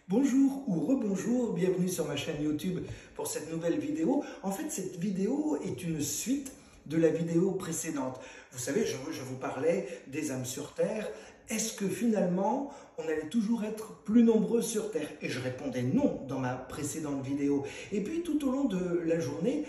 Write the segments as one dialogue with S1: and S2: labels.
S1: Bonjour ou rebonjour, bienvenue sur ma chaîne YouTube pour cette nouvelle vidéo. En fait, cette vidéo est une suite de la vidéo précédente. Vous savez, je vous parlais des âmes sur Terre. Est-ce que finalement, on allait toujours être plus nombreux sur Terre? Et je répondais non dans ma précédente vidéo. Et puis tout au long de la journée,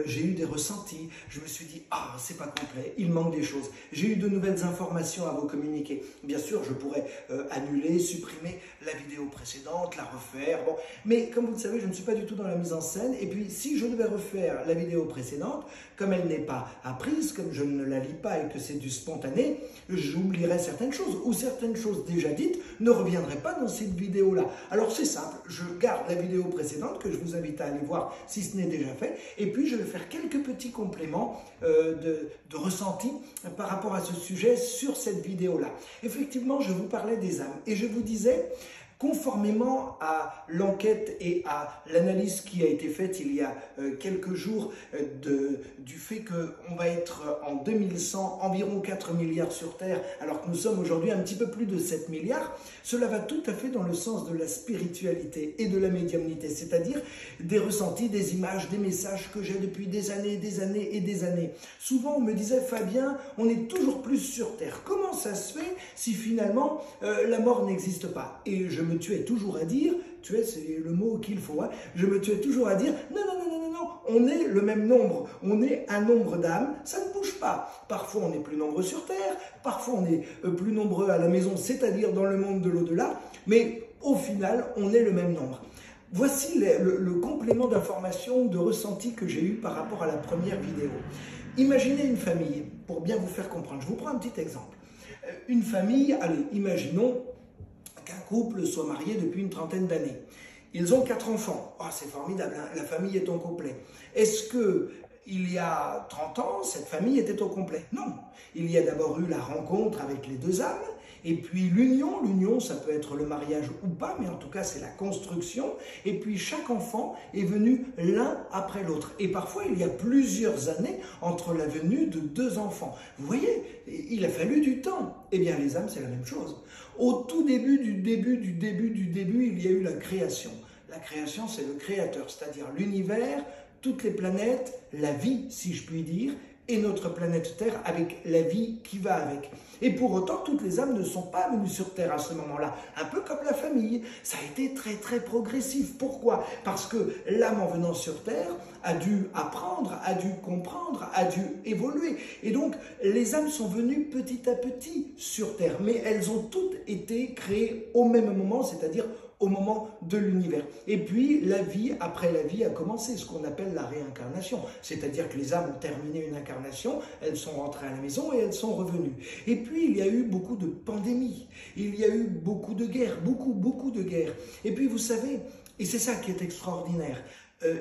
S1: j'ai eu des ressentis. Je me suis dit, ah, c'est pas complet, il manque des choses. J'ai eu de nouvelles informations à vous communiquer. Bien sûr, je pourrais annuler, supprimer la vidéo précédente, la refaire. Bon. Mais comme vous le savez, je ne suis pas du tout dans la mise en scène. Et puis, si je devais refaire la vidéo précédente, comme elle n'est pas apprise, comme je ne la lis pas et que c'est du spontané, j'oublierais certaines choses ou certaines choses déjà dites ne reviendraient pas dans cette vidéo-là. Alors c'est simple, je garde la vidéo précédente que je vous invite à aller voir si ce n'est déjà fait, et puis je vais faire quelques petits compléments de ressenti par rapport à ce sujet sur cette vidéo-là. Effectivement, je vous parlais des âmes et je vous disais, conformément à l'enquête et à l'analyse qui a été faite il y a quelques jours du fait qu'on va être en 2100 environ 4 milliards sur Terre, alors que nous sommes aujourd'hui un petit peu plus de 7 milliards, cela va tout à fait dans le sens de la spiritualité et de la médiumnité, c'est-à-dire des ressentis, des images, des messages que j'ai depuis des années, des années et des années. Souvent on me disait, Fabien, on est toujours plus sur Terre. Comment ça se fait si finalement la mort n'existe pas? Et je me tuais toujours à dire, tuer c'est le mot qu'il faut, hein, je me tuais toujours à dire, non, non, non, non, non, non, on est le même nombre, on est un nombre d'âmes, ça ne bouge pas. Parfois on est plus nombreux sur Terre, parfois on est plus nombreux à la maison, c'est-à-dire dans le monde de l'au-delà, mais au final on est le même nombre. Voici le complément d'information, de ressenti que j'ai eu par rapport à la première vidéo. Imaginez une famille, pour bien vous faire comprendre, je vous prends un petit exemple. Une famille, allez, imaginons qu'un couple soit marié depuis une trentaine d'années. Ils ont 4 enfants. Oh, c'est formidable, hein, la famille est au complet. Est-ce que il y a 30 ans, cette famille était au complet? Non. Il y a d'abord eu la rencontre avec les deux âmes, et puis l'union. L'union, ça peut être le mariage ou pas, mais en tout cas, c'est la construction. Et puis chaque enfant est venu l'un après l'autre. Et parfois, il y a plusieurs années entre la venue de 2 enfants. Vous voyez, il a fallu du temps. Eh bien, les âmes, c'est la même chose. Au tout début, il y a eu la création. La création, c'est le créateur, c'est-à-dire l'univers, toutes les planètes, la vie, si je puis dire, et notre planète Terre avec la vie qui va avec. Et pour autant, toutes les âmes ne sont pas venues sur Terre à ce moment-là. Un peu comme la famille. Ça a été très très progressif. Pourquoi? Parce que l'âme en venant sur Terre a dû apprendre, a dû comprendre, a dû évoluer. Et donc, les âmes sont venues petit à petit sur Terre. Mais elles ont toutes été créées au même moment, c'est-à-dire au moment de l'univers. Et puis, la vie, après la vie, a commencé, ce qu'on appelle la réincarnation. C'est-à-dire que les âmes ont terminé une incarnation, elles sont rentrées à la maison et elles sont revenues. Et puis, il y a eu beaucoup de pandémies, il y a eu beaucoup de guerres, beaucoup de guerres. Et puis, vous savez, et c'est ça qui est extraordinaire,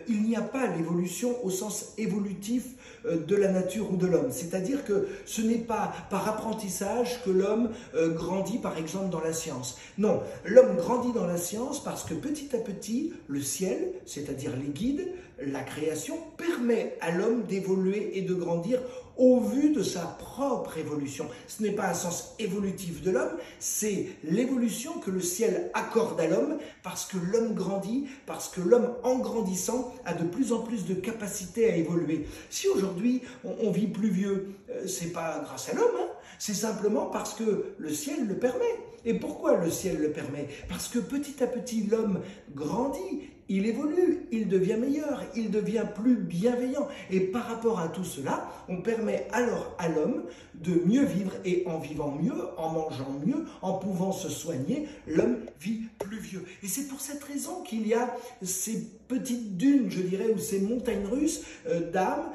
S1: il n'y a pas l'évolution au sens évolutif de la nature ou de l'homme. C'est-à-dire que ce n'est pas par apprentissage que l'homme grandit, par exemple, dans la science. Non, l'homme grandit dans la science parce que petit à petit, le ciel, c'est-à-dire les guides, la création, permet à l'homme d'évoluer et de grandir au vu de sa propre évolution. Ce n'est pas un sens évolutif de l'homme, c'est l'évolution que le ciel accorde à l'homme parce que l'homme grandit, parce que l'homme en grandissant a de plus en plus de capacité à évoluer. Si aujourd'hui on vit plus vieux, c'est pas grâce à l'homme, hein, c'est simplement parce que le ciel le permet. Et pourquoi le ciel le permet? Parce que petit à petit l'homme grandit, il évolue, il devient meilleur, il devient plus bienveillant. Et par rapport à tout cela, on permet alors à l'homme de mieux vivre et en vivant mieux, en mangeant mieux, en pouvant se soigner, l'homme vit plus vieux. Et c'est pour cette raison qu'il y a ces petites dunes, je dirais, ou ces montagnes russes d'âmes,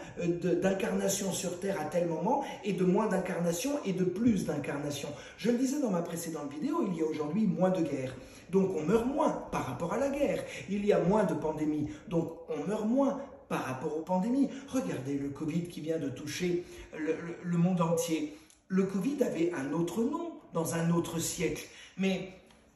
S1: d'incarnation sur Terre à tel moment, et de moins d'incarnation et de plus d'incarnation. Je le disais dans ma précédente vidéo, il y a aujourd'hui moins de guerres. Donc on meurt moins par rapport à la guerre. Il y a moins de pandémies, donc on meurt moins par rapport aux pandémies. Regardez le Covid qui vient de toucher le monde entier. Le Covid avait un autre nom dans un autre siècle, mais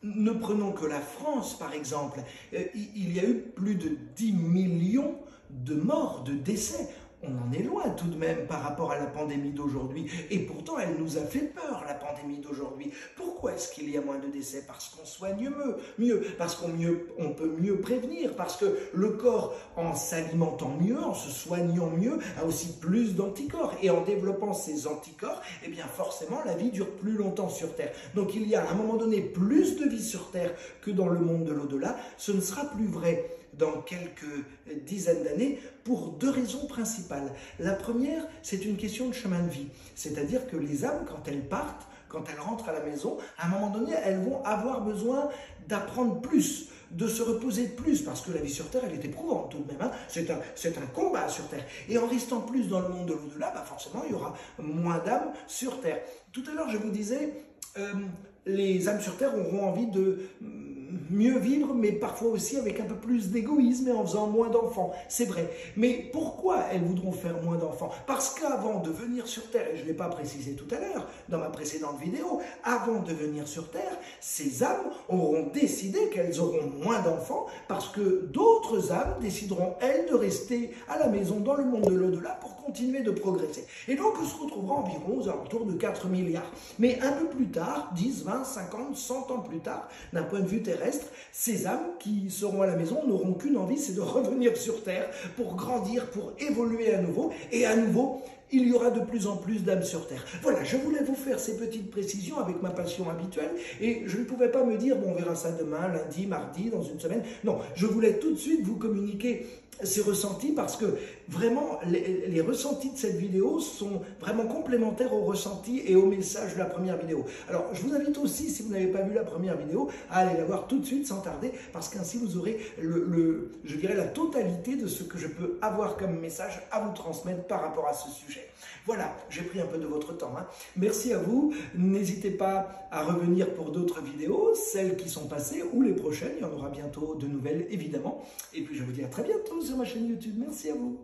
S1: ne prenons que la France par exemple. Il y a eu plus de 10 millions de morts, de décès on en est loin tout de même par rapport à la pandémie d'aujourd'hui. Et pourtant, elle nous a fait peur, la pandémie d'aujourd'hui. Pourquoi est-ce qu'il y a moins de décès? Parce qu'on soigne mieux, parce qu'on peut mieux prévenir, parce que le corps, en s'alimentant mieux, en se soignant mieux, a aussi plus d'anticorps. Et en développant ces anticorps, eh bien forcément, la vie dure plus longtemps sur Terre. Donc il y a à un moment donné plus de vie sur Terre que dans le monde de l'au-delà. Ce ne sera plus vrai dans quelques dizaines d'années pour deux raisons principales. La première, c'est une question de chemin de vie. C'est-à-dire que les âmes, quand elles partent, quand elles rentrent à la maison, à un moment donné, elles vont avoir besoin d'apprendre plus, de se reposer plus, parce que la vie sur Terre, elle est éprouvante tout de même. Hein. C'est un combat sur Terre. Et en restant plus dans le monde de l'au-delà, bah forcément, il y aura moins d'âmes sur Terre. Tout à l'heure, je vous disais, les âmes sur Terre auront envie de mieux vivre, mais parfois aussi avec un peu plus d'égoïsme et en faisant moins d'enfants. C'est vrai. Mais pourquoi elles voudront faire moins d'enfants? Parce qu'avant de venir sur Terre, et je ne l'ai pas précisé tout à l'heure dans ma précédente vidéo, avant de venir sur Terre, ces âmes auront décidé qu'elles auront moins d'enfants parce que d'autres âmes décideront, elles, de rester à la maison dans le monde de l'au-delà pour continuer de progresser. Et donc, on se retrouvera environ aux alentours de 4 milliards. Mais un peu plus tard, 10, 20, 50, 100 ans plus tard, d'un point de vue terrestre, ces âmes qui seront à la maison n'auront qu'une envie, c'est de revenir sur Terre pour grandir, pour évoluer à nouveau. Et à nouveau, il y aura de plus en plus d'âmes sur Terre. Voilà, je voulais vous faire ces petites précisions avec ma passion habituelle et je ne pouvais pas me dire, bon, on verra ça demain, lundi, mardi, dans une semaine. Non, je voulais tout de suite vous communiquer ces ressentis parce que vraiment, les ressentis de cette vidéo sont vraiment complémentaires aux ressentis et aux messages de la première vidéo. Alors, je vous invite aussi, si vous n'avez pas vu la première vidéo, à aller la voir tout de suite sans tarder parce qu'ainsi vous aurez je dirais, la totalité de ce que je peux avoir comme message à vous transmettre par rapport à ce sujet. Voilà, j'ai pris un peu de votre temps. Hein. Merci à vous. N'hésitez pas à revenir pour d'autres vidéos, celles qui sont passées ou les prochaines. Il y en aura bientôt de nouvelles, évidemment. Et puis, je vous dis à très bientôt sur ma chaîne YouTube. Merci à vous.